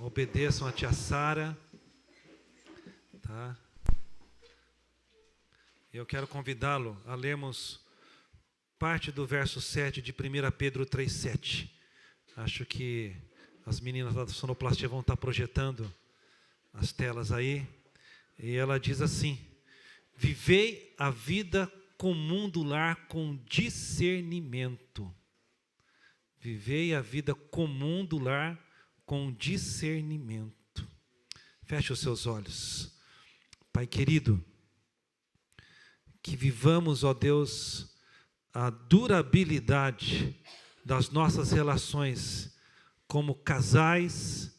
Obedeçam a tia Sara. Tá? Eu quero convidá-lo a lermos parte do verso 7 de 1 Pedro 3,7. Acho que as meninas lá da sonoplastia vão estar projetando as telas aí. E ela diz assim: vivei a vida comum do lar com discernimento. Vivei a vida comum do lar com discernimento. Feche os seus olhos. Pai querido, que vivamos, ó Deus, a durabilidade das nossas relações como casais,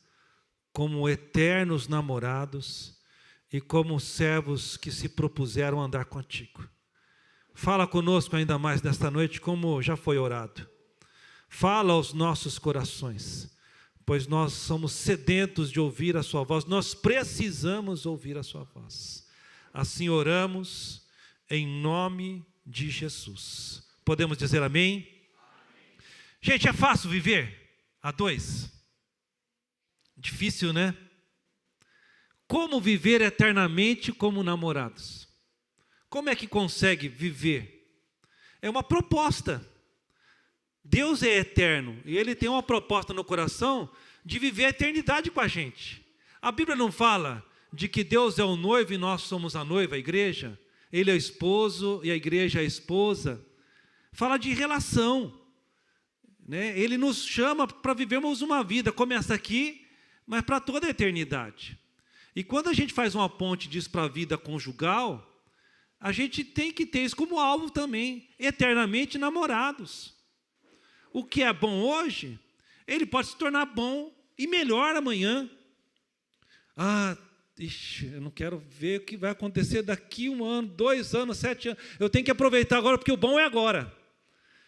como eternos namorados e como servos que se propuseram andar contigo. Fala conosco ainda mais nesta noite, como já foi orado. Fala aos nossos corações, pois nós somos sedentos de ouvir a sua voz, nós precisamos ouvir a sua voz. Assim oramos em nome de Jesus. Podemos dizer amém? Amém. Gente, é fácil viver a dois? Difícil, né? Como viver eternamente como namorados? Como é que consegue viver? É uma proposta. Deus é eterno e Ele tem uma proposta no coração de viver a eternidade com a gente. A Bíblia não fala de que Deus é o noivo e nós somos a noiva, a igreja. Ele é o esposo e a igreja é a esposa. Fala de relação, né? Ele nos chama para vivermos uma vida, começa aqui, mas para toda a eternidade. E quando a gente faz uma ponte disso para a vida conjugal, a gente tem que ter isso como alvo também, eternamente namorados. O que é bom hoje, ele pode se tornar bom e melhor amanhã. Eu não quero ver o que vai acontecer daqui 1 ano, 2 anos, 7 anos. Eu tenho que aproveitar agora, porque o bom é agora.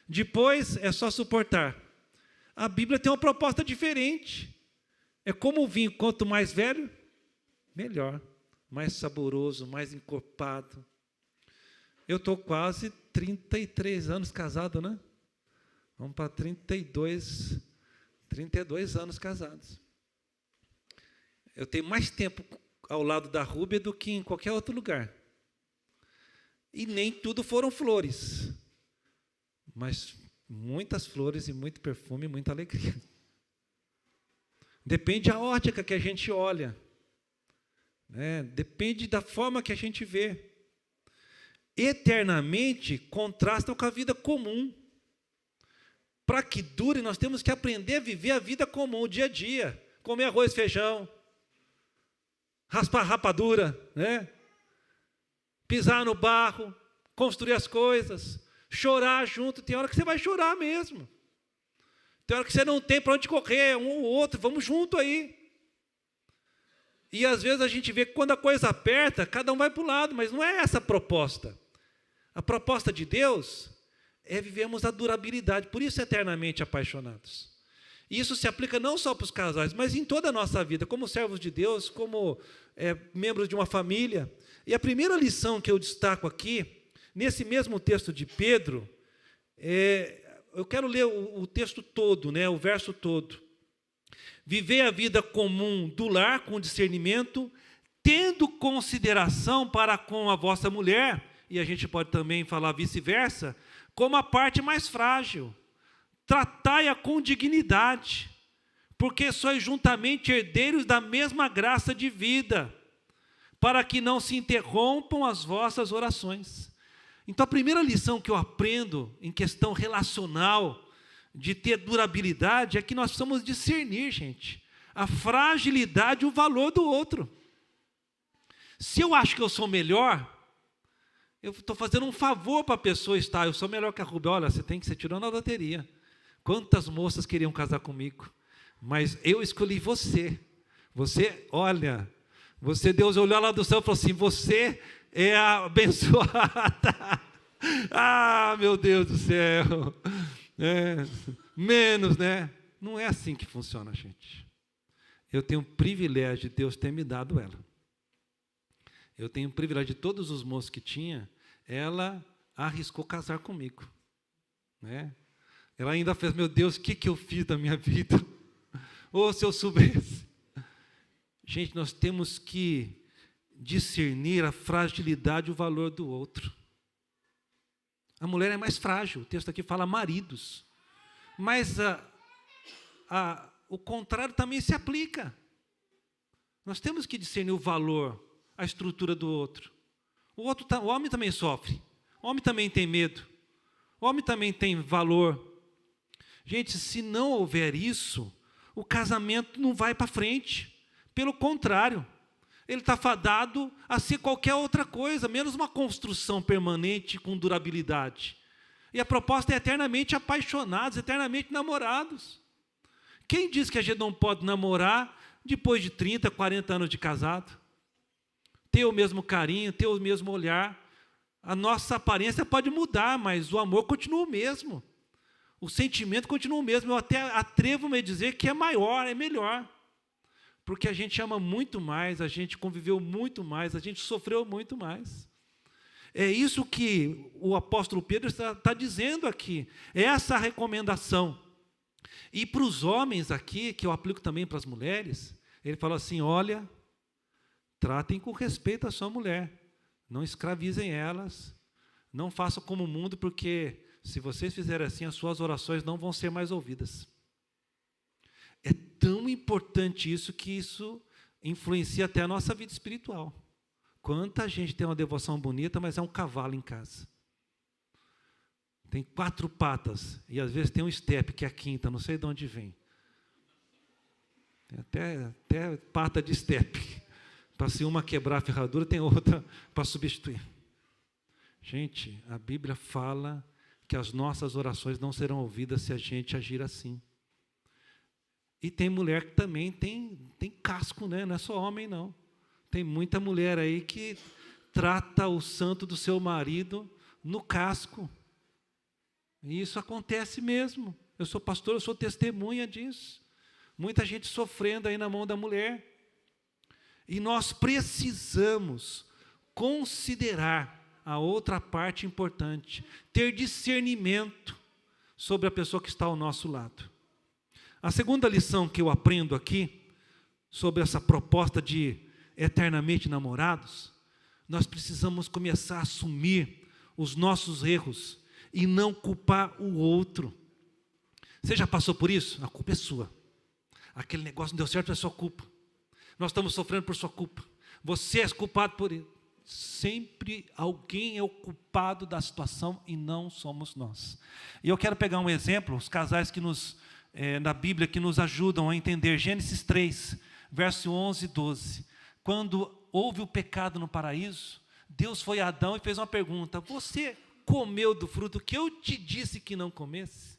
Depois é só suportar. A Bíblia tem uma proposta diferente. É como o vinho, quanto mais velho, melhor. Mais saboroso, mais encorpado. Eu estou quase 33 anos casado, né? Vamos para 32 anos casados. Eu tenho mais tempo ao lado da Rúbia do que em qualquer outro lugar. E nem tudo foram flores. Mas muitas flores e muito perfume e muita alegria. Depende da ótica que a gente olha. Né? Depende da forma que a gente vê. Eternamente contrasta com a vida comum. Para que dure, nós temos que aprender a viver a vida comum, o dia a dia. Comer arroz, feijão, raspar rapadura, né? Pisar no barro, construir as coisas, chorar junto. Tem hora que você vai chorar mesmo. Tem hora que você não tem para onde correr, um ou outro, vamos junto aí. E às vezes a gente vê que quando a coisa aperta, cada um vai para o lado, mas não é essa a proposta. A proposta de Deus é vivermos a durabilidade, por isso eternamente apaixonados. E isso se aplica não só para os casais, mas em toda a nossa vida, como servos de Deus, como membros de uma família. E a primeira lição que eu destaco aqui, nesse mesmo texto de Pedro, eu quero ler o texto todo, né, o verso todo. Viver a vida comum do lar com discernimento, tendo consideração para com a vossa mulher, e a gente pode também falar vice-versa, como a parte mais frágil. Tratai-a com dignidade, porque sois juntamente herdeiros da mesma graça de vida, para que não se interrompam as vossas orações. Então, a primeira lição que eu aprendo em questão relacional, de ter durabilidade, é que nós precisamos discernir, gente, a fragilidade e o valor do outro. Se eu acho que eu sou melhor, eu estou fazendo um favor para a pessoa estar. Eu sou melhor que a Rubia. Olha, você tem que ser tirando a loteria. Quantas moças queriam casar comigo? Mas eu escolhi você. Você, olha, Deus olhou lá do céu e falou assim, você é a abençoada. Meu Deus do céu. Menos, né? Não é assim que funciona, gente. Eu tenho o privilégio de Deus ter me dado ela. Eu tenho o privilégio de todos os moços que tinha, ela arriscou casar comigo. Né? Ela ainda fez, meu Deus, o que eu fiz da minha vida? Se eu soubesse. Gente, nós temos que discernir a fragilidade e o valor do outro. A mulher é mais frágil, o texto aqui fala maridos. Mas o contrário também se aplica. Nós temos que discernir o valor, a estrutura do outro. O homem também sofre, o homem também tem medo, o homem também tem valor. Gente, se não houver isso, o casamento não vai para frente. Pelo contrário, ele está fadado a ser qualquer outra coisa, menos uma construção permanente com durabilidade. E a proposta é eternamente apaixonados, eternamente namorados. Quem diz que a gente não pode namorar depois de 30, 40 anos de casado? Ter o mesmo carinho, ter o mesmo olhar. A nossa aparência pode mudar, mas o amor continua o mesmo. O sentimento continua o mesmo. Eu até atrevo-me a dizer que é maior, é melhor. Porque a gente ama muito mais, a gente conviveu muito mais, a gente sofreu muito mais. É isso que o apóstolo Pedro está dizendo aqui. É essa recomendação. E para os homens aqui, que eu aplico também para as mulheres, ele fala assim, olha, tratem com respeito a sua mulher. Não escravizem elas. Não façam como o mundo, porque se vocês fizerem assim, as suas orações não vão ser mais ouvidas. É tão importante isso que isso influencia até a nossa vida espiritual. Quanta gente tem uma devoção bonita, mas é um cavalo em casa. Tem 4 patas, e às vezes tem um estepe, que é a quinta, não sei de onde vem. Tem até pata de estepe. Para se uma quebrar a ferradura, tem outra para substituir. Gente, a Bíblia fala que as nossas orações não serão ouvidas se a gente agir assim. E tem mulher que também tem casco, né? Não é só homem, não. Tem muita mulher aí que trata o santo do seu marido no casco. E isso acontece mesmo. Eu sou pastor, eu sou testemunha disso. Muita gente sofrendo aí na mão da mulher. E nós precisamos considerar a outra parte importante, ter discernimento sobre a pessoa que está ao nosso lado. A segunda lição que eu aprendo aqui, sobre essa proposta de eternamente namorados, nós precisamos começar a assumir os nossos erros e não culpar o outro. Você já passou por isso? A culpa é sua. Aquele negócio não deu certo, é sua culpa. Nós estamos sofrendo por sua culpa. Você é culpado por isso. Sempre alguém é o culpado da situação e não somos nós. E eu quero pegar um exemplo, os casais que na Bíblia que nos ajudam a entender. Gênesis 3, verso 11 e 12. Quando houve o pecado no paraíso, Deus foi a Adão e fez uma pergunta: você comeu do fruto que eu te disse que não comesse?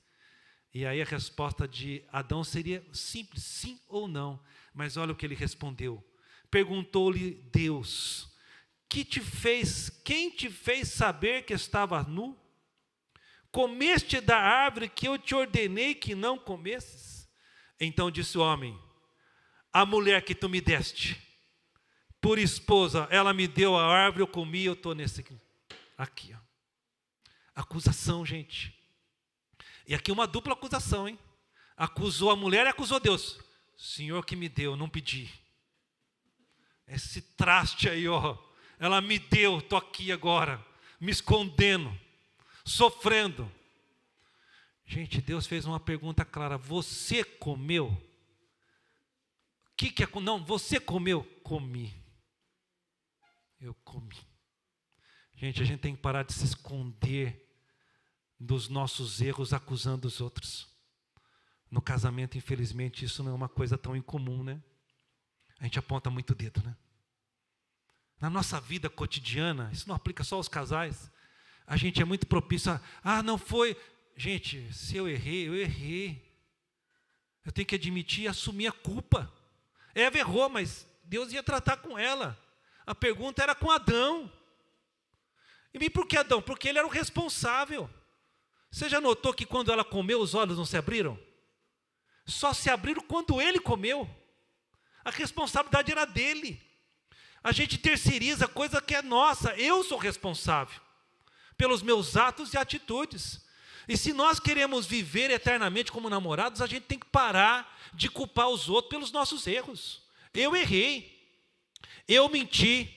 E aí a resposta de Adão seria simples, sim ou não. Mas olha o que ele respondeu. Perguntou-lhe Deus: quem te fez saber que estava nu? Comeste da árvore que eu te ordenei que não comesses? Então disse o homem: a mulher que tu me deste por esposa, ela me deu a árvore, eu comi, eu estou nesse aqui. Ó. Acusação, gente. E aqui uma dupla acusação, hein? Acusou a mulher e acusou Deus. Senhor que me deu, não pedi. Esse traste aí, ó. Ela me deu, estou aqui agora, me escondendo, sofrendo. Gente, Deus fez uma pergunta clara: você comeu? Não, você comeu? Comi. Eu comi. Gente, a gente tem que parar de se esconder dos nossos erros acusando os outros. No casamento, infelizmente, isso não é uma coisa tão incomum, né? A gente aponta muito o dedo, né? Na nossa vida cotidiana, isso não aplica só aos casais. A gente é muito propício a, não foi. Gente, se eu errei, eu errei. Eu tenho que admitir e assumir a culpa. Eva errou, mas Deus ia tratar com ela. A pergunta era com Adão. E por que Adão? Porque ele era o responsável. Você já notou que quando ela comeu, os olhos não se abriram? Só se abriram quando ele comeu. A responsabilidade era dele. A gente terceiriza coisa que é nossa. Eu sou responsável pelos meus atos e atitudes. E se nós queremos viver eternamente como namorados, a gente tem que parar de culpar os outros pelos nossos erros. Eu errei. eu menti,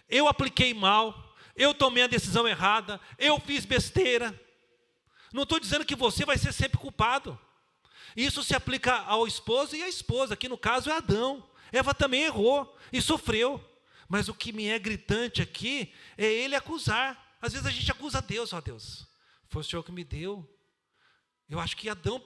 eu apliquei mal, eu tomei a decisão errada, eu fiz besteira. Não estou dizendo que você vai ser sempre culpado. Isso se aplica ao esposo e à esposa, que no caso é Adão. Eva também errou e sofreu. Mas o que me é gritante aqui é ele acusar. Às vezes a gente acusa Deus, ó Deus, foi o Senhor que me deu. Eu acho que Adão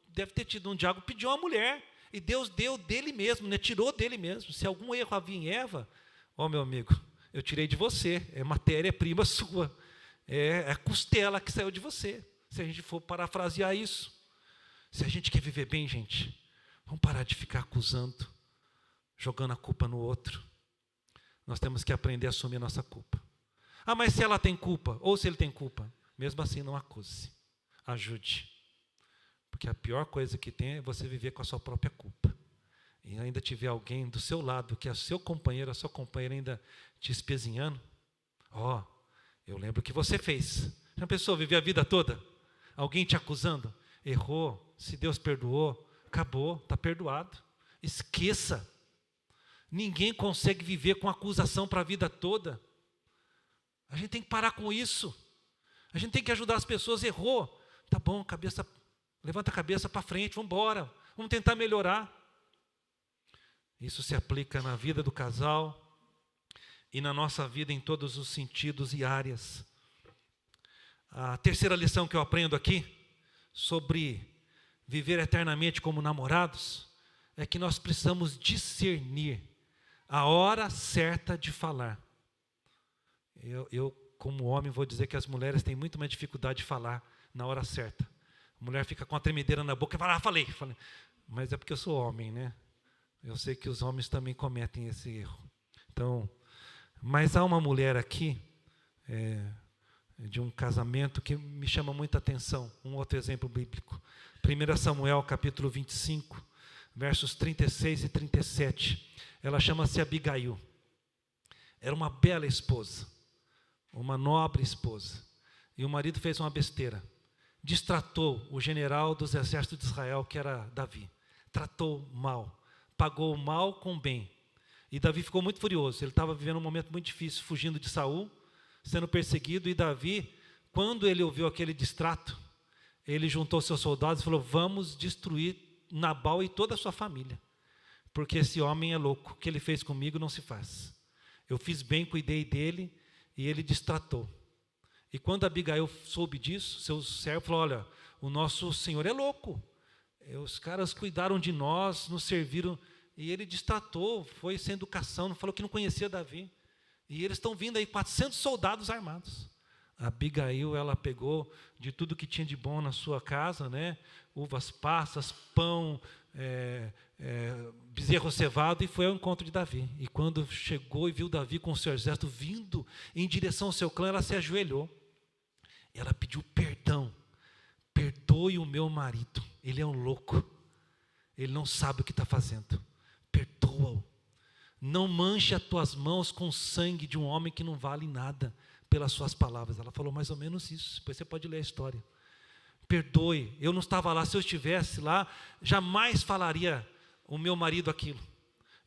deve ter tido um diálogo, pediu uma mulher. E Deus deu dele mesmo, né? Tirou dele mesmo. Se algum erro havia em Eva, ó meu amigo, eu tirei de você, é matéria-prima sua. É a costela que saiu de você. Se a gente for parafrasear isso. Se a gente quer viver bem, gente, vamos parar de ficar acusando, jogando a culpa no outro. Nós temos que aprender a assumir a nossa culpa. Ah, mas se ela tem culpa, ou se ele tem culpa, mesmo assim não acuse, ajude. Porque a pior coisa que tem é você viver com a sua própria culpa. E ainda tiver alguém do seu lado, que é seu companheiro, a sua companheira ainda te espezinhando. Ó, eu lembro o que você fez. Já pensou viver a vida toda? Alguém te acusando? Errou, se Deus perdoou, acabou, está perdoado. Esqueça. Ninguém consegue viver com acusação para a vida toda. A gente tem que parar com isso. A gente tem que ajudar as pessoas. Errou, tá bom, levanta a cabeça para frente, vamos embora, vamos tentar melhorar. Isso se aplica na vida do casal e na nossa vida em todos os sentidos e áreas. A terceira lição que eu aprendo aqui sobre viver eternamente como namorados é que nós precisamos discernir a hora certa de falar. Eu como homem, vou dizer que as mulheres têm muito mais dificuldade de falar na hora certa. A mulher fica com a tremedeira na boca e fala, falei. Mas é porque eu sou homem, né? Eu sei que os homens também cometem esse erro. Então, mas há uma mulher aqui, de um casamento que me chama muita atenção. Um outro exemplo bíblico. 1 Samuel, capítulo 25, versos 36 e 37. Ela chama-se Abigail. Era uma bela esposa, uma nobre esposa. E o marido fez uma besteira. Distratou o general dos exércitos de Israel, que era Davi. Tratou mal, pagou o mal com o bem. E Davi ficou muito furioso. Ele estava vivendo um momento muito difícil, fugindo de Saul, sendo perseguido. E Davi, quando ele ouviu aquele distrato, ele juntou seus soldados e falou, vamos destruir Nabal e toda a sua família. Porque esse homem é louco. O que ele fez comigo não se faz. Eu fiz bem, cuidei dele e ele distratou. E quando Abigail soube disso, seu servo falou, olha, o nosso Senhor é louco. Os caras cuidaram de nós, nos serviram. E ele distratou, foi sem educação, falou que não conhecia Davi. E eles estão vindo aí, 400 soldados armados. A Abigail, ela pegou de tudo que tinha de bom na sua casa, né? Uvas passas, pão, bezerro cevado, e foi ao encontro de Davi. E quando chegou e viu Davi com o seu exército vindo em direção ao seu clã, ela se ajoelhou. Ela pediu perdão. Perdoe o meu marido, ele é um louco. Ele não sabe o que está fazendo. Perdoa-o. Não manche as tuas mãos com o sangue de um homem que não vale nada pelas suas palavras. Ela falou mais ou menos isso. Depois você pode ler a história. Perdoe. Eu não estava lá. Se eu estivesse lá, jamais falaria o meu marido aquilo.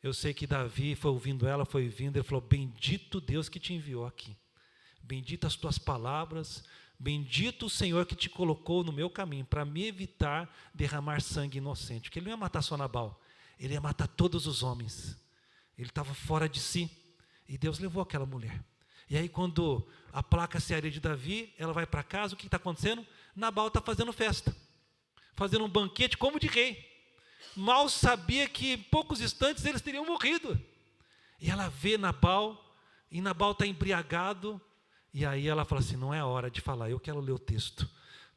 Eu sei que Davi foi ouvindo ela, foi vindo. Ele falou, bendito Deus que te enviou aqui. Bendita as tuas palavras. Bendito o Senhor que te colocou no meu caminho para me evitar derramar sangue inocente. Porque ele não ia matar só Nabal. Ele ia matar todos os homens. Ele estava fora de si. E Deus levou aquela mulher. E aí quando a placa searia de Davi, ela vai para casa, o que está acontecendo? Nabal está fazendo festa. Fazendo um banquete como de rei. Mal sabia que em poucos instantes eles teriam morrido. E ela vê Nabal, e Nabal está embriagado. E aí ela fala assim, não é hora de falar, eu quero ler o texto.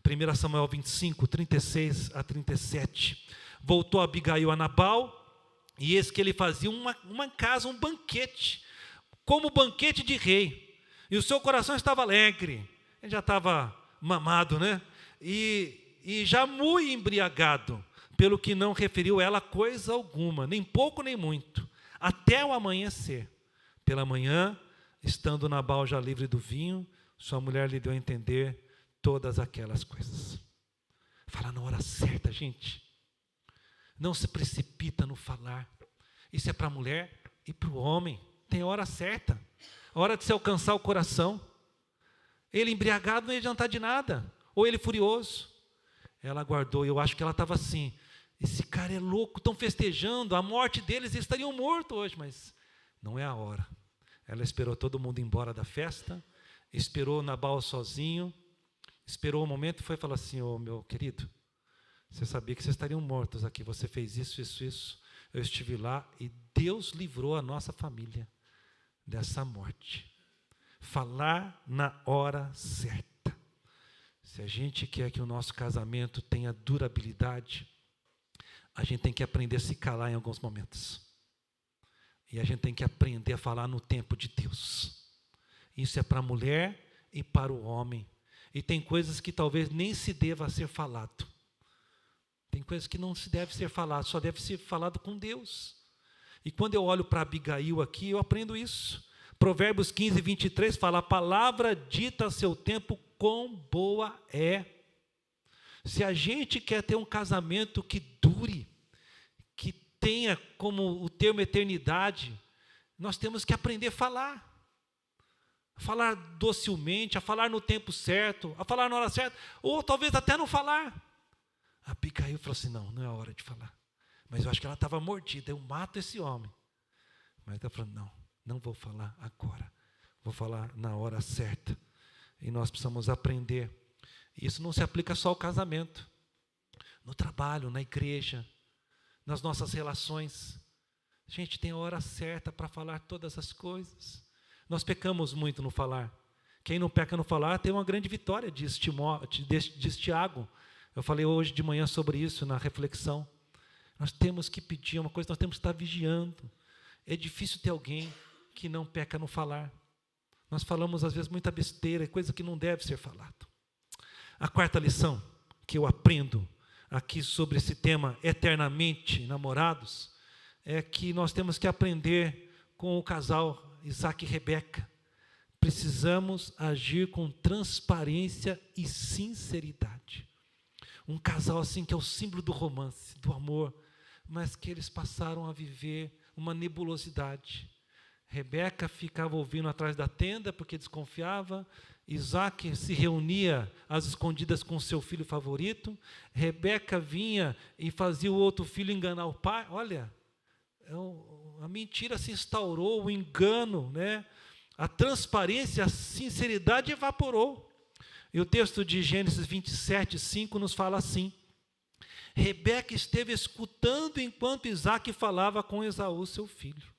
1 Samuel 25, 36 a 37. Voltou Abigail a Nabal, e eis que ele fazia uma casa, um banquete, como banquete de rei. E o seu coração estava alegre, ele já estava mamado, né? E já muito embriagado, pelo que não referiu ela coisa alguma, nem pouco nem muito, até o amanhecer. Pela manhã, estando Nabal já livre do vinho, sua mulher lhe deu a entender todas aquelas coisas. Fala na hora certa, gente. Não se precipita no falar. Isso é para a mulher E para o homem, tem a hora certa, a hora de se alcançar o coração. Ele embriagado não ia adiantar de nada, ou ele furioso. Ela aguardou, e eu acho que ela estava assim, esse cara é louco, estão festejando a morte deles, eles estariam mortos hoje, mas não é a hora. Ela esperou todo mundo ir embora da festa, esperou Nabal sozinho, esperou o momento e foi falar assim: ô meu querido, você sabia que vocês estariam mortos aqui, você fez isso, isso, isso, eu estive lá e Deus livrou a nossa família dessa morte. Falar na hora certa. Se a gente quer que o nosso casamento tenha durabilidade, a gente tem que aprender a se calar em alguns momentos. E a gente tem que aprender a falar no tempo de Deus. Isso é para a mulher e para o homem. E tem coisas que talvez nem se deva ser falado. Tem coisas que não se deve ser falado, só deve ser falado com Deus. E quando eu olho para Abigail aqui, eu aprendo isso. Provérbios 15, 23 fala: a palavra dita a seu tempo, quão boa é. Se a gente quer ter um casamento que dure, que tenha como o termo eternidade, nós temos que aprender a falar docilmente, a falar no tempo certo, a falar na hora certa, ou talvez até não falar. A Abigail falou assim: não é a hora de falar. Mas eu acho que ela estava mordida, eu mato esse homem. Mas ela falou: não vou falar agora, vou falar na hora certa. E nós precisamos aprender. Isso não se aplica só ao casamento, no trabalho, na igreja, nas nossas relações. A gente tem a hora certa para falar todas as coisas. Nós pecamos muito no falar. Quem não peca no falar tem uma grande vitória, diz Tiago. Eu falei hoje de manhã sobre isso na reflexão. Nós temos que pedir uma coisa, nós temos que estar vigiando. É difícil ter alguém que não peca no falar. Nós falamos às vezes muita besteira, coisa que não deve ser falado. A quarta lição que eu aprendo aqui sobre esse tema, eternamente namorados, é que nós temos que aprender com o casal Isaac e Rebeca. Precisamos agir com transparência e sinceridade. Um casal assim que é o símbolo do romance, do amor, mas que eles passaram a viver uma nebulosidade. Rebeca ficava ouvindo atrás da tenda porque desconfiava. Isaac se reunia às escondidas com seu filho favorito. Rebeca vinha e fazia o outro filho enganar o pai. Olha, a mentira se instaurou, o engano, né? A transparência, a sinceridade evaporou. E o texto de Gênesis 27, 5 nos fala assim: Rebeca esteve escutando enquanto Isaac falava com Esaú, seu filho.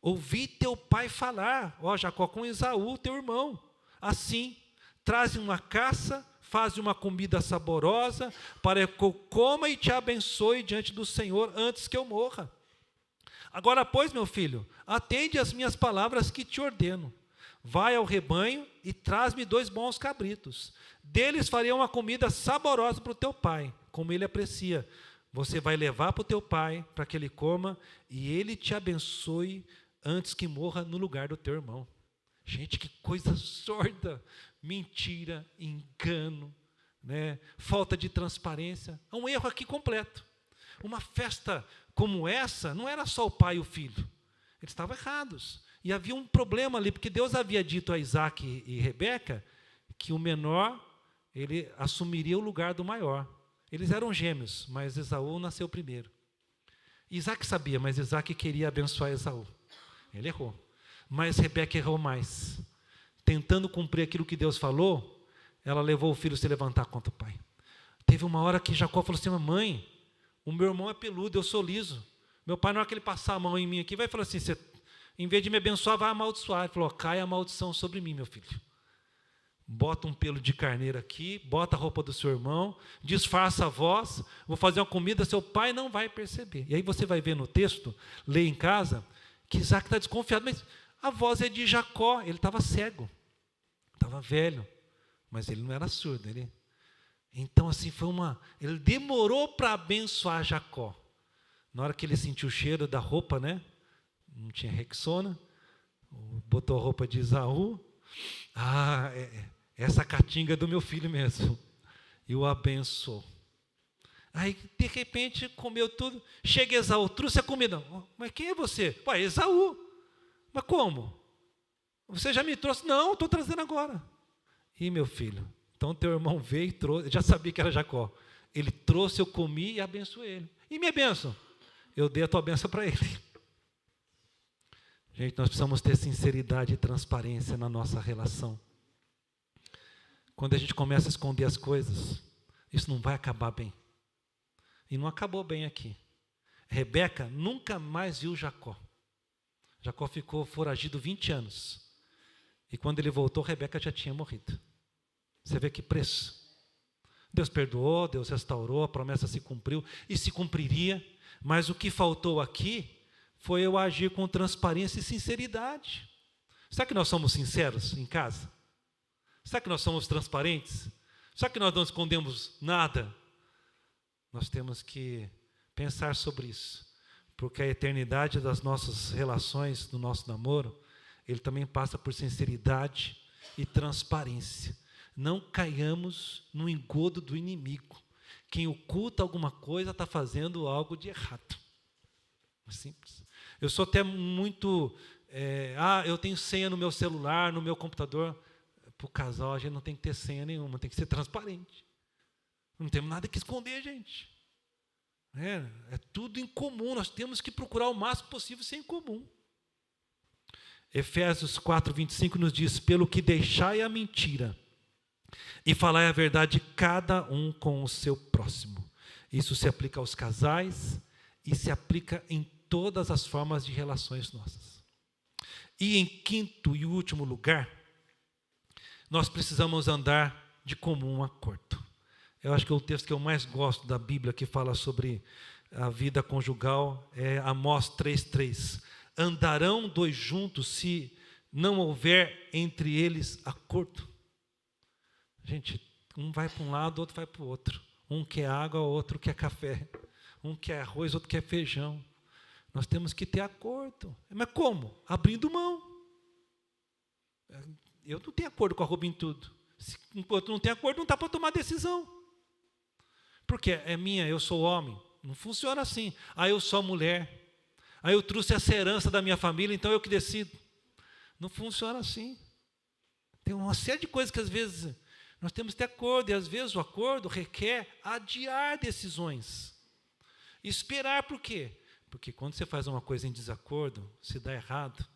Ouvi teu pai falar, Jacó, com Esaú, teu irmão. Assim, traze uma caça, faz uma comida saborosa, para que eu coma e te abençoe diante do Senhor antes que eu morra. Agora, pois, meu filho, atende às minhas palavras que te ordeno. Vai ao rebanho e traz-me 2 bons cabritos. Deles farei uma comida saborosa para o teu pai, como ele aprecia. Você vai levar para o teu pai, para que ele coma, e ele te abençoe antes que morra no lugar do teu irmão. Gente, que coisa sorda, mentira, engano, né? Falta de transparência, é um erro aqui completo. Uma festa como essa, não era só o pai e o filho, eles estavam errados, e havia um problema ali, porque Deus havia dito a Isaac e Rebeca, que o menor, ele assumiria o lugar do maior. Eles eram gêmeos, mas Esaú nasceu primeiro. Isaac sabia, mas Isaac queria abençoar Esaú. Ele errou. Mas Rebeca errou mais. Tentando cumprir aquilo que Deus falou, ela levou o filho a se levantar contra o pai. Teve uma hora que Jacó falou assim: mãe, o meu irmão é peludo, eu sou liso. Meu pai, na hora que ele passar a mão em mim aqui, vai falar assim: você, em vez de me abençoar, vai amaldiçoar. Ele falou: cai a maldição sobre mim, meu filho. Bota um pelo de carneiro aqui, bota a roupa do seu irmão, disfarça a voz, vou fazer uma comida, seu pai não vai perceber. E aí você vai ver no texto, lê em casa, que Isaac está desconfiado, mas a voz é de Jacó, ele estava cego, estava velho, mas ele não era surdo. Então assim, ele demorou para abençoar Jacó. Na hora que ele sentiu o cheiro da roupa, né? Não tinha Rexona, botou a roupa de Esaú, essa catinga é do meu filho mesmo, e o abençoou. Aí, de repente, comeu tudo. Chega Esaú, trouxe a comida. Mas quem é você? Ué, Esaú. Mas como? Você já me trouxe? Não, estou trazendo agora. E meu filho, então teu irmão veio e trouxe, já sabia que era Jacó. Ele trouxe, eu comi e abençoei ele. E minha bênção? Eu dei a tua bênção para ele. Gente, nós precisamos ter sinceridade e transparência na nossa relação. Quando a gente começa a esconder as coisas, isso não vai acabar bem. E não acabou bem aqui. Rebeca nunca mais viu Jacó. Jacó ficou foragido 20 anos. E quando ele voltou, Rebeca já tinha morrido. Você vê que preço. Deus perdoou, Deus restaurou, a promessa se cumpriu e se cumpriria. Mas o que faltou aqui foi eu agir com transparência e sinceridade. Será que nós somos sinceros em casa? Será que nós somos transparentes? Será que nós não escondemos nada? Nós temos que pensar sobre isso, porque a eternidade das nossas relações, do nosso namoro, ele também passa por sinceridade e transparência. Não caiamos no engodo do inimigo. Quem oculta alguma coisa está fazendo algo de errado. É simples. Eu sou até muito... eu tenho senha no meu celular, no meu computador. Para o casal, a gente não tem que ter senha nenhuma, tem que ser transparente. Não temos nada que esconder, gente. É tudo em comum, nós temos que procurar o máximo possível ser em comum. Efésios 4:25 nos diz: pelo que deixai a mentira e falai a verdade cada um com o seu próximo. Isso se aplica aos casais e se aplica em todas as formas de relações nossas. E em quinto e último lugar, nós precisamos andar de comum acordo. Eu acho que o texto que eu mais gosto da Bíblia que fala sobre a vida conjugal é Amós 3:3. Andarão dois juntos se não houver entre eles acordo? Gente, um vai para um lado, outro vai para o outro. Um quer água, outro quer café. Um quer arroz, outro quer feijão. Nós temos que ter acordo. Mas como? Abrindo mão. Eu não tenho acordo com a Robin tudo. Se o outro não tem acordo, não dá para tomar decisão. Porque é minha, eu sou homem. Não funciona assim. Aí eu sou mulher. Aí eu trouxe essa herança da minha família, então eu que decido. Não funciona assim. Tem uma série de coisas que às vezes nós temos que ter acordo, e às vezes o acordo requer adiar decisões. Esperar por quê? Porque quando você faz uma coisa em desacordo, se dá errado,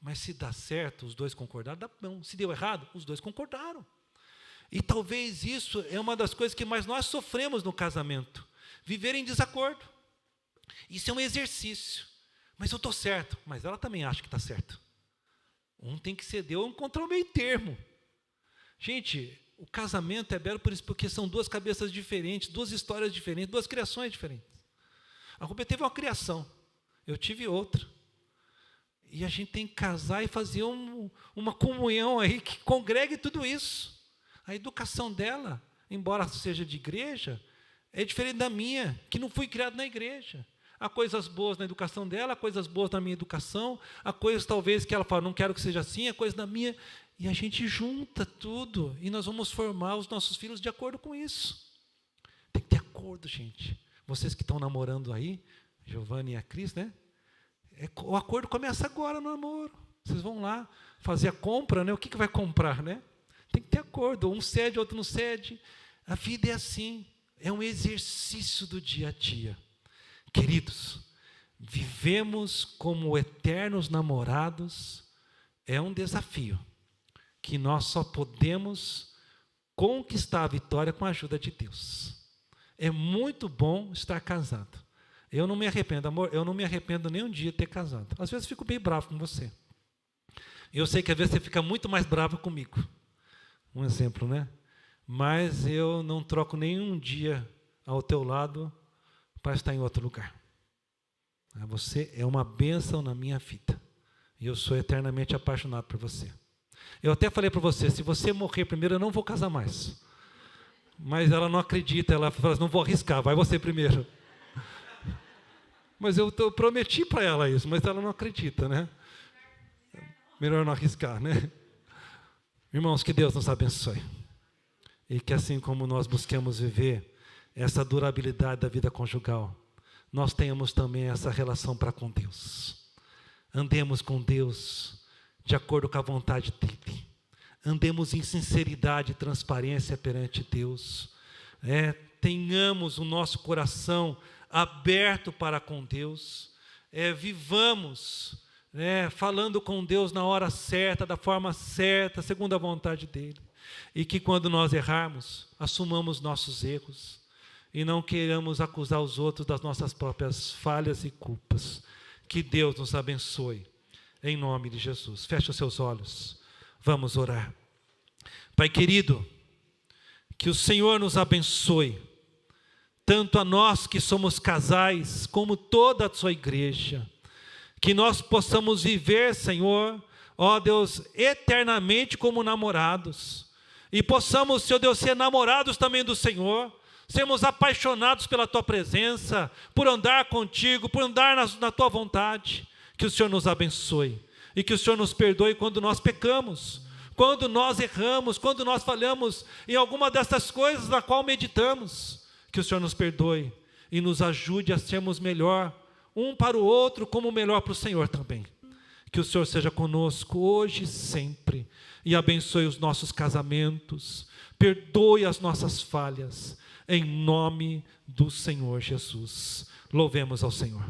mas se dá certo, os dois concordaram, dá bom. Se deu errado, os dois concordaram. E talvez isso é uma das coisas que mais nós sofremos no casamento. Viver em desacordo. Isso é um exercício. Mas eu estou certo, mas ela também acha que está certo. Um tem que ceder ou encontrar o meio termo. Gente, o casamento é belo por isso, porque são duas cabeças diferentes, duas histórias diferentes, duas criações diferentes. A Rubia teve uma criação, eu tive outra. E a gente tem que casar e fazer uma comunhão aí que congregue tudo isso. A educação dela, embora seja de igreja, é diferente da minha, que não fui criado na igreja. Há coisas boas na educação dela, há coisas boas na minha educação, há coisas talvez que ela fala, não quero que seja assim, há coisas na minha. E a gente junta tudo e nós vamos formar os nossos filhos de acordo com isso. Tem que ter acordo, gente. Vocês que estão namorando aí, Giovanni e a Cris, né? O acordo começa agora no namoro. Vocês vão lá fazer a compra, né? O que vai comprar, né? Tem que ter acordo. Um cede, outro não cede. A vida é assim. É um exercício do dia a dia. Queridos, vivemos como eternos namorados. É um desafio que nós só podemos conquistar a vitória com a ajuda de Deus. É muito bom estar casado. Eu não me arrependo, amor, eu não me arrependo nem um dia de ter casado. Às vezes fico bem bravo com você. Eu sei que às vezes você fica muito mais bravo comigo. Um exemplo, né? Mas eu não troco nenhum dia ao teu lado para estar em outro lugar. Você é uma bênção na minha vida. E eu sou eternamente apaixonado por você. Eu até falei para você, se você morrer primeiro, eu não vou casar mais. Mas ela não acredita, ela fala, não vou arriscar, vai você primeiro. Mas eu prometi para ela isso, mas ela não acredita, né? Melhor não arriscar, né? Irmãos, que Deus nos abençoe. E que assim como nós buscamos viver essa durabilidade da vida conjugal, nós tenhamos também essa relação para com Deus. Andemos com Deus de acordo com a vontade dEle. Andemos em sinceridade e transparência perante Deus. Tenhamos o nosso coração aberto para com Deus. Vivamos falando com Deus na hora certa, da forma certa, segundo a vontade dEle. E que quando nós errarmos, assumamos nossos erros. E não queiramos acusar os outros das nossas próprias falhas e culpas. Que Deus nos abençoe, em nome de Jesus. Feche os seus olhos, vamos orar. Pai querido, que o Senhor nos abençoe, tanto a nós que somos casais, como toda a sua igreja. Que nós possamos viver, Senhor, ó Deus, eternamente como namorados. E possamos, Senhor Deus, ser namorados também do Senhor. Sermos apaixonados pela Tua presença, por andar contigo, por andar na Tua vontade. Que o Senhor nos abençoe e que o Senhor nos perdoe quando nós pecamos, quando nós erramos, quando nós falhamos em alguma dessas coisas na qual meditamos. Que o Senhor nos perdoe e nos ajude a sermos melhor um para o outro, como melhor para o Senhor também. Que o Senhor seja conosco hoje e sempre e abençoe os nossos casamentos, perdoe as nossas falhas. Em nome do Senhor Jesus. Louvemos ao Senhor.